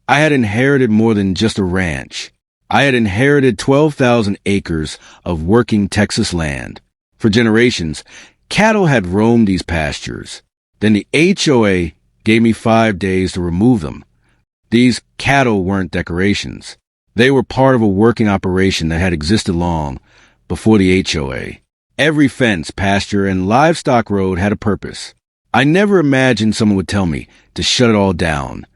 I had inherited more than just a ranch. I had inherited 12,000 acres of working Texas land. For generations, cattle had roamed these pastures. Then the HOA gave me 5 days to remove them. These cattle weren't decorations. They were part of a working operation that had existed long before the HOA. Every fence, pasture, and livestock road had a purpose. I never imagined someone would tell me to shut it all down.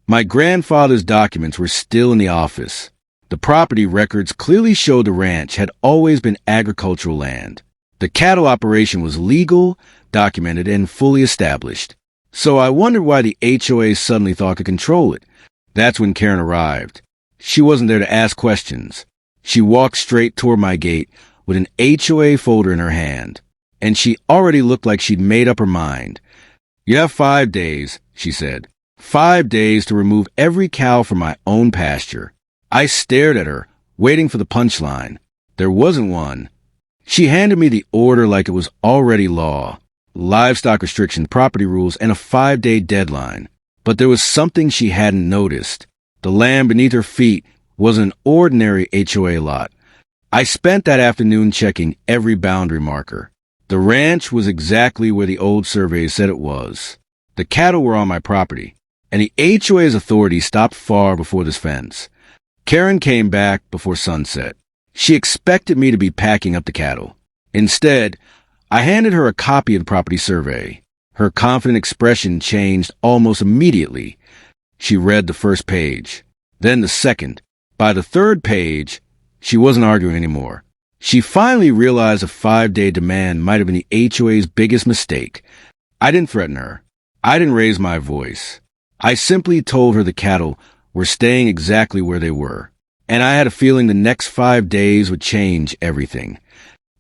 My grandfather's documents were still in the office. The property records clearly showed the ranch had always been agricultural land. The cattle operation was legal, documented, and fully established. So I wondered why the HOA suddenly thought could control it. That's when Karen arrived. She wasn't there to ask questions. She walked straight toward my gate with an HOA folder in her hand, and she already looked like she'd made up her mind. "You have 5 days," she said. 5 days to remove every cow from my own pasture. I stared at her, waiting for the punchline. There wasn't one. She handed me the order like it was already law. Livestock restriction, property rules, and a 5-day deadline. But there was something she hadn't noticed. The land beneath her feet wasn't an ordinary HOA lot. I spent that afternoon checking every boundary marker. The ranch was exactly where the old survey said it was. The cattle were on my property, and the HOA's authority stopped far before this fence. Karen came back before sunset. She expected me to be packing up the cattle. Instead, I handed her a copy of the property survey. Her confident expression changed almost immediately. She read the first page, then the second. By the third page, she wasn't arguing anymore. She finally realized a 5-day demand might have been the HOA's biggest mistake. I didn't threaten her. I didn't raise my voice. I simply told her the cattle were staying exactly where they were, and I had a feeling the next 5 days would change everything.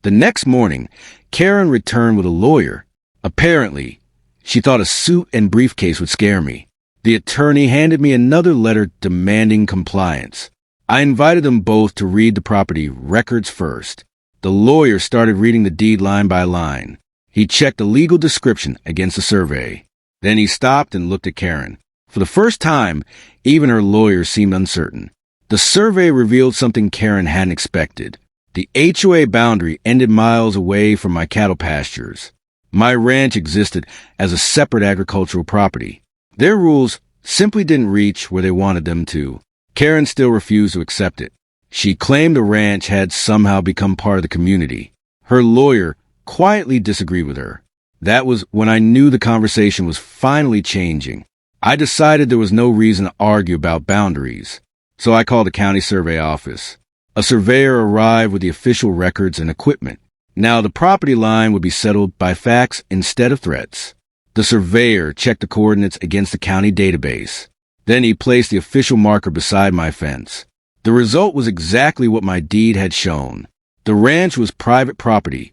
The next morning, Karen returned with a lawyer. Apparently, she thought a suit and briefcase would scare me. The attorney handed me another letter demanding compliance. I invited them both to read the property records first. The lawyer started reading the deed line by line. He checked the legal description against the survey. Then he stopped and looked at Karen. For the first time, even her lawyer seemed uncertain. The survey revealed something Karen hadn't expected. The HOA boundary ended miles away from my cattle pastures. My ranch existed as a separate agricultural property. Their rules simply didn't reach where they wanted them to. Karen still refused to accept it. She claimed the ranch had somehow become part of the community. Her lawyer quietly disagreed with her. That was when I knew the conversation was finally changing. I decided there was no reason to argue about boundaries, so I called the county survey office. A surveyor arrived with the official records and equipment. Now the property line would be settled by facts instead of threats. The surveyor checked the coordinates against the county database. Then he placed the official marker beside my fence. The result was exactly what my deed had shown. The ranch was private property,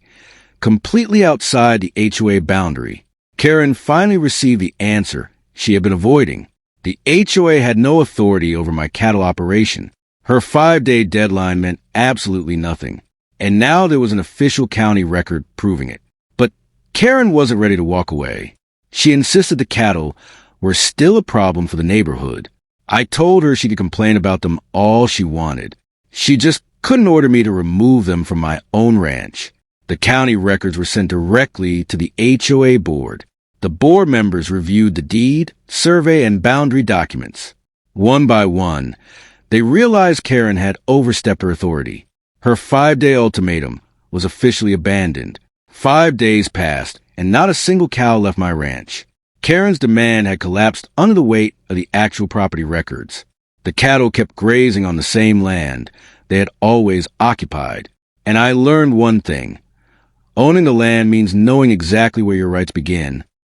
completely outside the HOA boundary. Karen finally received the answer she had been avoiding. The HOA had no authority over my cattle operation. Her 5-day deadline meant absolutely nothing. And now there was an official county record proving it. But Karen wasn't ready to walk away. She insisted the cattle were still a problem for the neighborhood. I told her she could complain about them all she wanted. She just couldn't order me to remove them from my own ranch. The county records were sent directly to the HOA board. The board members reviewed the deed, survey, and boundary documents. One by one, they realized Karen had overstepped her authority. Her 5-day ultimatum was officially abandoned. 5 days passed, and not a single cow left my ranch. Karen's demand had collapsed under the weight of the actual property records. The cattle kept grazing on the same land they had always occupied. And I learned one thing. Owning the land means knowing exactly where your rights begin